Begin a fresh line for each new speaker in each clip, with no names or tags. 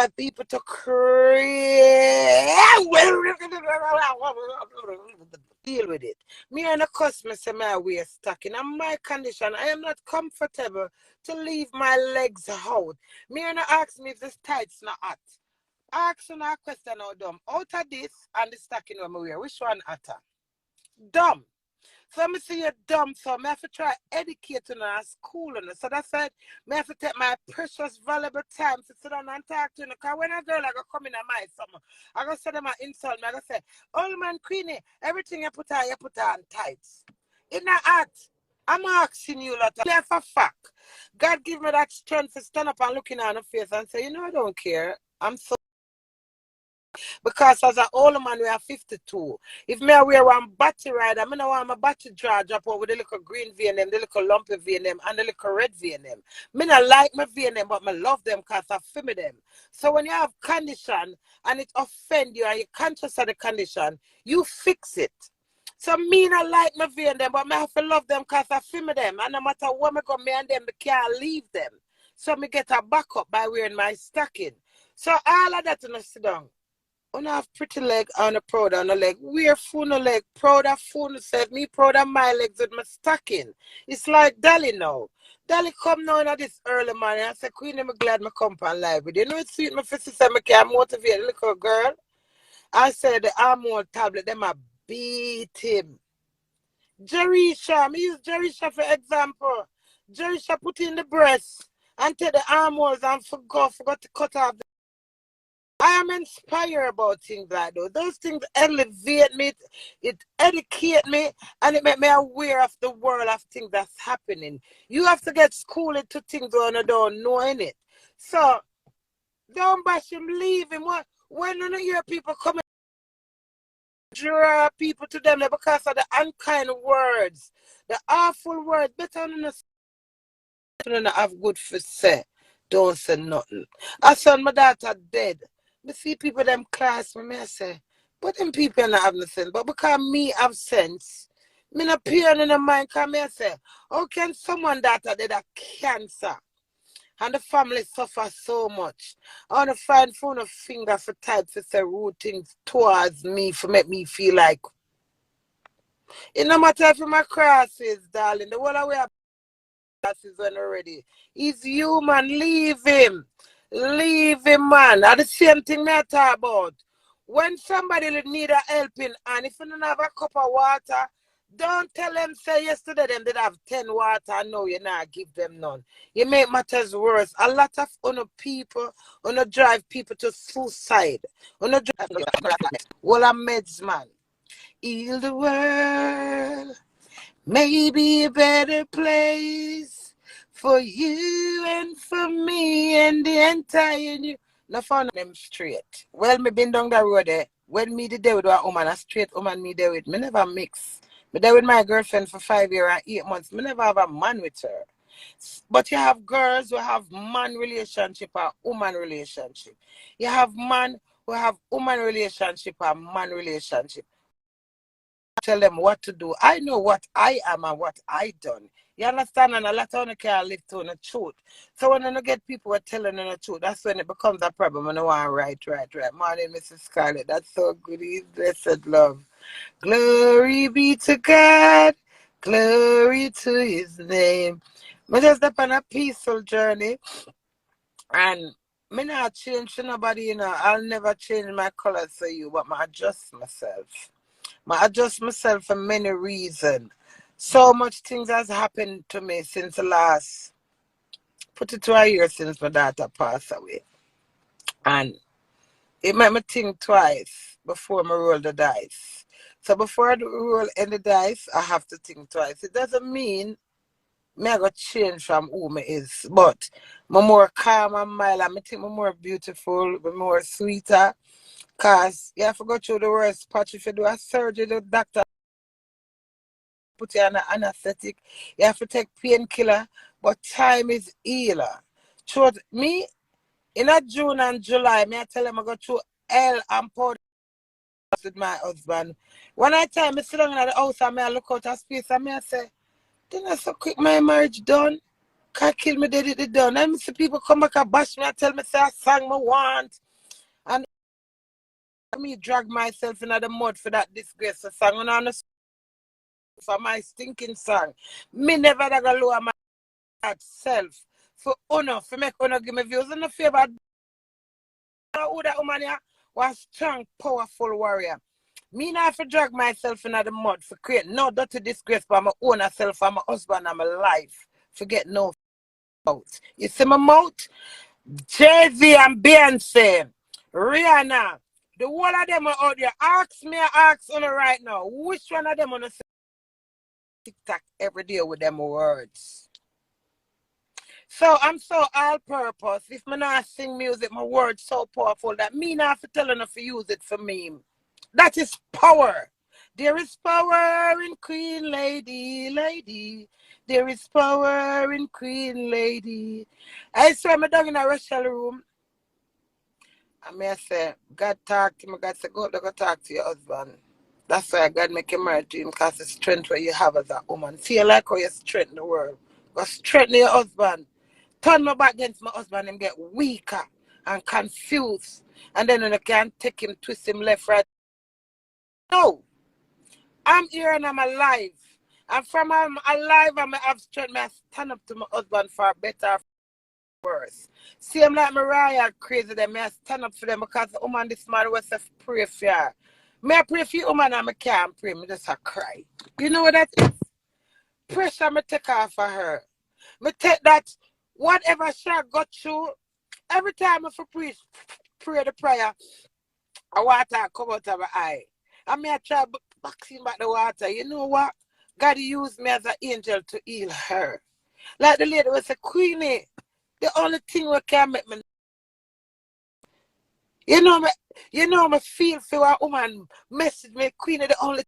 drive people to crazy. Deal with it. Me and a customer say my way stuck in my condition. I am not comfortable to leave my legs out. Me and ask me if this tight's not hot. Ask on a question now dumb. Out of this and the stocking when we wear, which one hotter? Dumb. So me see you dumb, so me have to try educate you at school. So that's why me have to take my precious, valuable time to sit down and talk to you. Because when a girl I go come in my summer, I go say them a insult me. I go say, old man Queenie, everything you put on tights. In the heart, I'm asking you lot of for fact. God give me that strength to stand up and look in her face and say, you know, I don't care. I'm so because as an older man, we are 52. If me wear one battery rider, I don't want my battery draw drop out with the little green V&M, the little lumpy V&M, and the little red V&M. Me not like my V&M, but I love them because I feel them. So when you have condition and it offend you and you're conscious of the condition, you fix it. So me not like my V&M, but I have to love them because I feel them. And no matter where I go, me and them, I can't leave them. So me get a backup by wearing my stocking. So all of that in a sit down. On have pretty leg and a proud on a leg. We're full no leg. Proud of full self. Me proud of my legs with my stocking. It's like Dolly now. Dolly come now in this early morning. I say, Queenie, I'm glad I come on live with you. You know it's sweet my sister say I can motivate a little girl. I said the hormone tablet, them a beat him. Jerisha, me use Jerisha for example. Jerisha put in the breast and take the hormones and forgot to cut off. I am inspired about things like those. Those things elevate me, it educate me, and it make me aware of the world of things that's happening. You have to get schooled to things when you don't know in it. So don't bash him, leave him. When you hear people coming, draw people to them because of the unkind words, the awful words, better than have good for say. Don't say nothing. I saw my daughter dead. Me see people them class me, I say, but them people not have no sense. But because me have sense, me not peer in the mind because me I say, how can someone that did a cancer and the family suffer so much? I want to find phone of finger for type for say rude things towards me for make me feel like it no matter if my crosses, darling, the whole way is when already. He's human, leave him. Leave him, man. That's the same thing I talk about. When somebody need a helping and if you don't have a cup of water, don't tell them say yesterday them did have 10 water. No, you not give them none. You make matters worse. A lot of people drive people to suicide. Drive well a meds man. Heal the world. Maybe a better place for you and for me and the entire new. No found them straight. Well, me been down the road there. When me did there with a woman, a straight woman me there with. Me never mix. Me there with my girlfriend for 5 years and 8 months. Me never have a man with her. But you have girls who have man relationship or woman relationship. You have man who have woman relationship or man relationship. Tell them what to do. I know what I am and what I done. You understand? And a lot of them can't live to the truth. So when you get people who are telling them the truth, that's when it becomes a problem. And I want right. Morning, Mrs. Scarlett. That's so good. He's blessed love. Glory be to God. Glory to his name. I just up on a peaceful journey. And me not change to nobody, you know. I'll never change my colors for you, but I adjust myself. I adjust myself for many reasons. So much things has happened to me since the last, put it to a year since my daughter passed away. And it made me think twice before I roll the dice. So before I roll any dice, I have to think twice. It doesn't mean me I got change from who me is. But I'm more calm and mild. I think I'm more beautiful, I'm more sweeter. Because you have to go through the worst patch. If you do a surgery, the doctor put you on an anesthetic. You have to take painkiller. But time is healer. Through me, in a June and July, me I tell them I go through hell and powder with my husband. When I time I sit down in the house and I look out of space and I say, didn't I so quick my marriage done? Can't kill me, did it done. Let me see people come back and bash me and tell me say I sang my want. And me drag myself into the mud for that disgrace song. And on for my stinking song. Me never gonna lower myself for honor, for make honor give me views. And the favor who that woman here was strong, powerful warrior. Me not have to drag myself into the mud for create no dirty disgrace for my own self, for my husband and my life. Forget no out. You see my mouth? Jay-Z and Beyonce, Rihanna, the whole of them are out there. Ask me, ask on right now. Which one of them on the TikTok every day with them words? So I'm so all purpose. If me not sing music, my words so powerful that me not have to tell enough to use it for me. That is power. There is power in Queen Lady. There is power in Queen Lady. I swear me down in a Rochelle room. I may say, God talk to me. God say, go talk to your husband. That's why God make you married to him, because the strength what you have as a woman. Feel like how you strengthen the world. Go strengthen your husband. Turn my back against my husband and get weaker and confused. And then when I can't take him, twist him left, right. No. I'm here and I'm alive. And from I'm alive and I have strength, I stand up to my husband for better or worse. See, I'm like Mariah crazy them. I stand up for them because the woman this man was a pray for her. May I pray for you, woman, and I can't pray. I just a cry. You know what that is? Pressure me take off for her. Me take that whatever she got through, every time I pray the prayer, a water come out of my eye. I may try boxing back the water. You know what? God used me as an angel to heal her. Like the lady was a Queenie. The only thing we can make me, me feel for a woman message me, Queenie, the only thing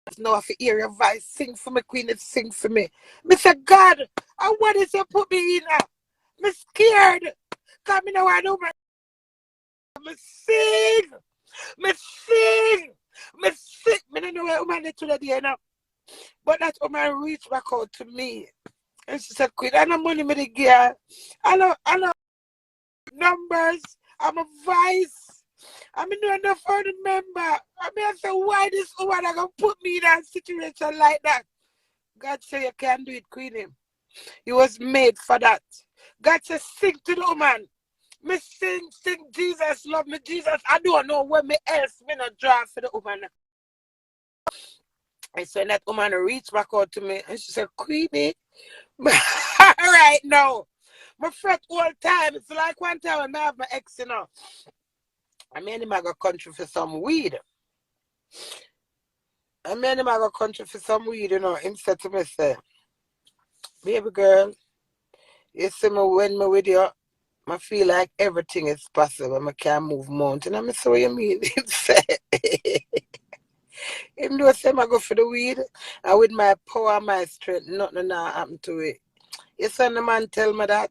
I know if you hear your voice, sing for me, Queenie, sing for me. Me say, God, and what is you put me in? Me scared. Because me know I do me sing. Me sing. Me sing. Me don't know where woman is today, you know. But that woman reached back out to me. And she said, Queen, I know money me the girl. I know numbers. I'm a vice. I mean, no enough for the member. I mean, I said, why this woman are going to put me in a situation like that? God said, you can't do it, Queenie. You was made for that. God said, sing to the woman. Me sing, Jesus, love me, Jesus. I don't know where me else me not draw for the woman. And so that woman reached back out to me and she said, Queenie, right now, my fret all time. It's like one time when I have my ex, you know. I mean, him I go country for some weed. You know. Him said to me, say, baby girl, you see me when me with you, I feel like everything is possible. I can move mountain. I say, what you mean? Him say, him do say I go for the weed, and with my power, my strength, nothing happen to it. You see, the man tell me that.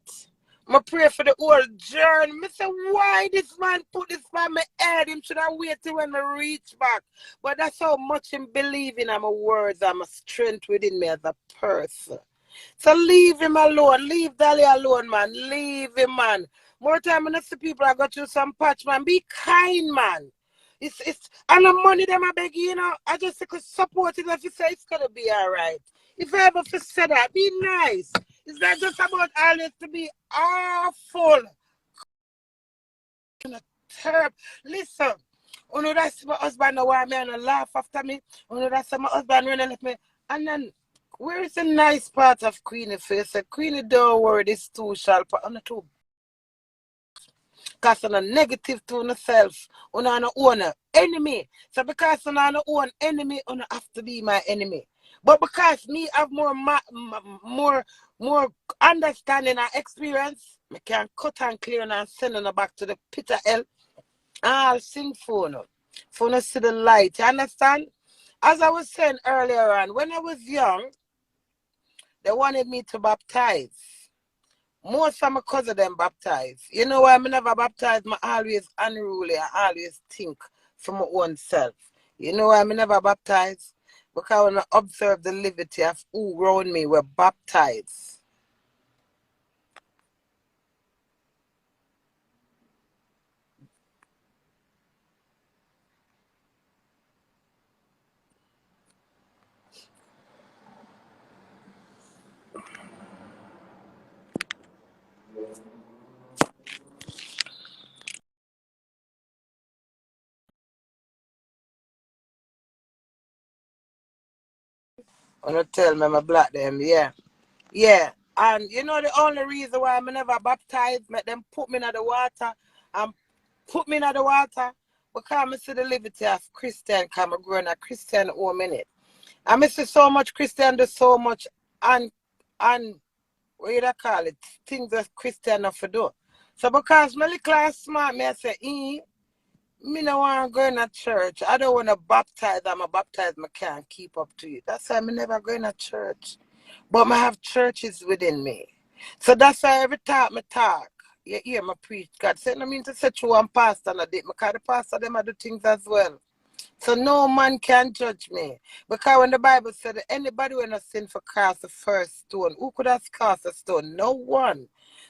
I pray for the whole journey. I say, why this man put this on my head? Him should have waited when I reach back. But that's how much him believe in my words and my strength within me as a person. So leave him alone. Leave Dolly alone, man. Leave him, man. More time when I see people I got you some patch, man. Be kind, man. It's and the money them I beg you, you know. I just could support it if you say it's gonna be alright. If I ever say that, be nice. It's not just about always to be awful. Terrible. Listen, you know that's my husband now why me and laugh after me. You know that's my husband when left me. And then where is the nice part of Queenie face? Queenie, don't worry, this too shall pass. On the two. Because on a negative to yourself, on an own enemy. So because on an own enemy, on have to be my enemy. But because me have more understanding and experience, I can cut and clear and send her back to the pit of hell. I'll sing for no. For no see the light. You understand? As I was saying earlier on, when I was young, they wanted me to baptize. Most of my cousins them baptized. You know why I never baptized? I always unruly. I always think for my own self. You know why I never baptized? Because when I observe the liberty of who around me were baptized. Wanna tell me I'm black them, yeah. Yeah. And you know the only reason why I'm never baptized, make them put me in the water and put me in the water because I see the liberty of Christian because I'm growing a Christian home in it. I miss so much Christian do so much and what you call it, things that Christian have to do. So because my little smart me I say, me no want to go in a church. I don't want to baptize. I'm a baptized. I can't keep up to it. That's why I never go in a church. But I have churches within me. So that's why every time I talk, you hear me preach. God said, I mean to say true one pastor and I did. Because the pastor, them do things as well. So no man can judge me. Because when the Bible said that anybody when a sin for cast the first stone, who could have cast a stone? No one.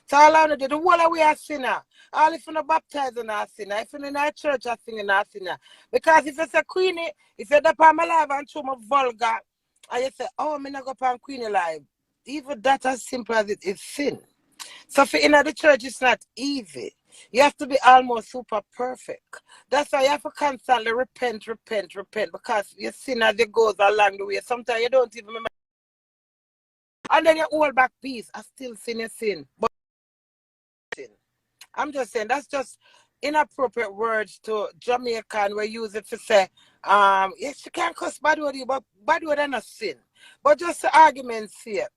So all I know do the whole of we are sinner. All if you're not baptized in a sinner. If you're in a church, I sing in a sinner. Because if you say Queenie, if you're up on my life and show me vulgar, and you say, oh, I'm not go on Queenie live. Even that as simple as it is sin. So for in the church, it's not easy. You have to be almost super perfect. That's why you have to constantly repent, because you sin as it goes along the way. Sometimes you don't even remember. And then you hold back peace. I still sin your sin. But sin. I'm just saying that's just inappropriate words to Jamaican. We use it to say, yes, you can't cuss bad word, but bad word are not sin. But just the argument's sake.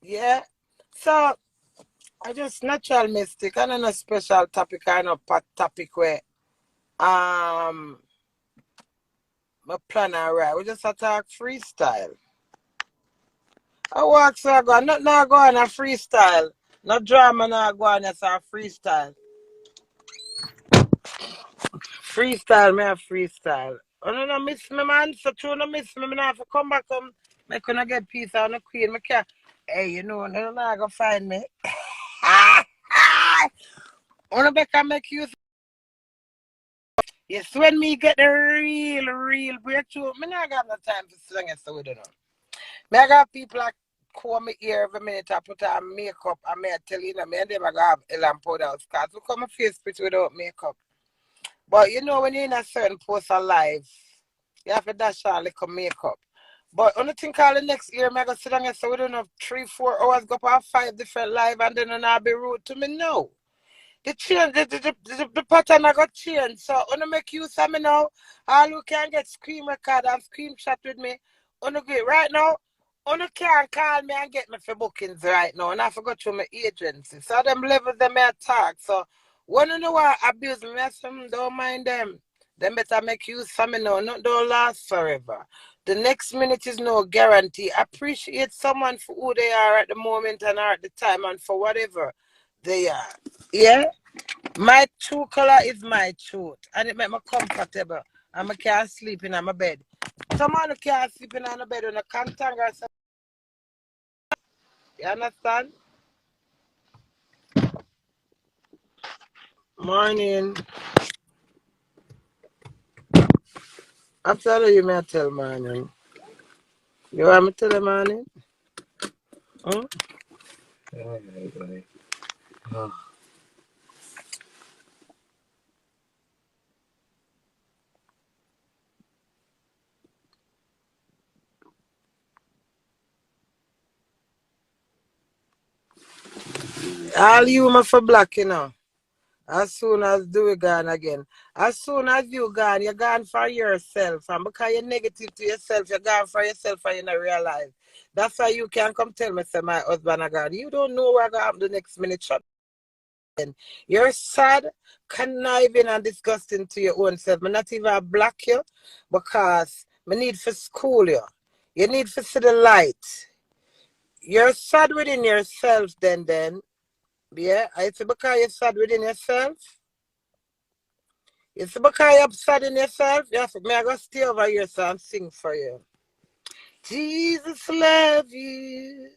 Yeah. So I just natural mystic. I don't know special topic. I know topic where my plan alright. We just attack freestyle. I walk so I go. Not now go on a freestyle. No drama now go on as a freestyle. Freestyle me a freestyle. Oh no miss me man. So true no miss me. Me have to come back make gonna get peace on the queen. Me can hey you know no not gonna find me. Wanna make you. Yes, when me get the real breakthrough, me not got no time for sing it so we don't know. Me I got people like call me here every minute I put on makeup and me I tell you, me and them I got have lamp powder out because look how my face pretty without makeup. But you know when you're in a certain post of life, you have to dash on little makeup. But only thing call the next year, me I go sit down and so we don't have 3-4 hours, go up 5 different live and then I'll be rude to me. No. The change, the pattern I got changed. So I make use of me now. All who can get screen record and screenshot with me. Right now, can call me and get me for bookings right now. And I forgot to my agency. So them levels them may attack. So when you know what abuse me, I say, don't mind them. Them better make use of me now. Not don't last forever. The next minute is no guarantee. Appreciate someone for who they are at the moment and are at the time and for whatever they are. Yeah? My true color is my truth. And it make me comfortable. And I can't sleep in my bed. Someone who can't sleep in the bed when I can't tangle. You understand? Morning. I'm telling you, me I tell morning. You want me to tell the morning? Hmm? Oh. All you my for black, you know. As soon as do it gone again. As soon as you gone, you're gone for yourself. And because you're negative to yourself, you're gone for yourself and you don't realize. That's why you can't come tell me, say, my husband are gone. You don't know what going to happen the next minute. Shut up. You're sad, conniving, and disgusting to your own self. I'm not even block you because I need for school you. You need to see the light. You're sad within yourself then. Yeah, I say because you're sad within yourself. You see, because you're upset in yourself, you have to, I go stay over here so and sing for you. Jesus love you,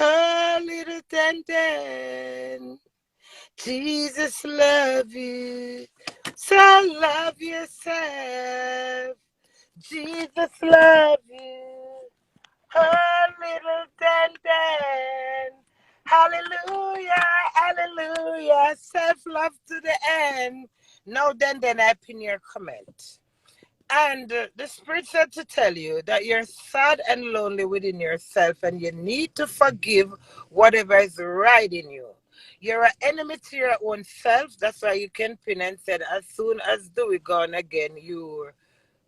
a little ten. Jesus love you, so love yourself. Jesus love you, Oh, little Dan Dan. Hallelujah, hallelujah. Self love to the end. Now, then, I pin your comment. And the Spirit said to tell you that you're sad and lonely within yourself and you need to forgive whatever is right in you. You're an enemy to your own self. That's why you can pin and said, as soon as do we gone again, you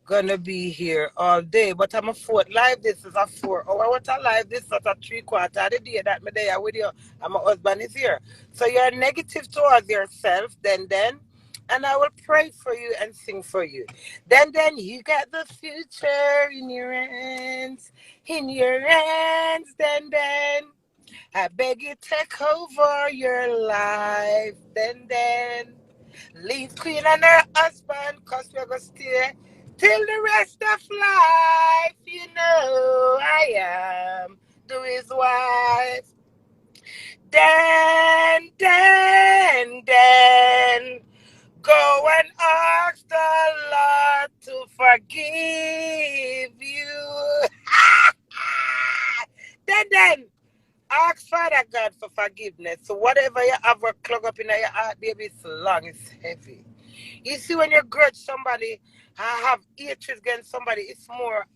gonna be here all day. But I'm a fourth live. This is a 4 hour. What a live. This is a 3/4 of the day that me there with you. And my husband is here. So you're negative towards yourself. Then. And I will pray for you and sing for you. Then you got the future in your hands. In your hands. Then. I beg you take over your life. Then. Leave Queen and her husband, cause we're gonna stay till the rest of life. You know I am to his wife. Then go and ask the Lord to forgive you. Then ask Father God for forgiveness. So whatever you have clog up in your heart, baby, it's long, it's heavy. You see, when you grudge somebody and have hatred against somebody, it's more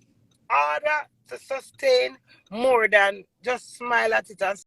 harder to sustain more than just smile at it and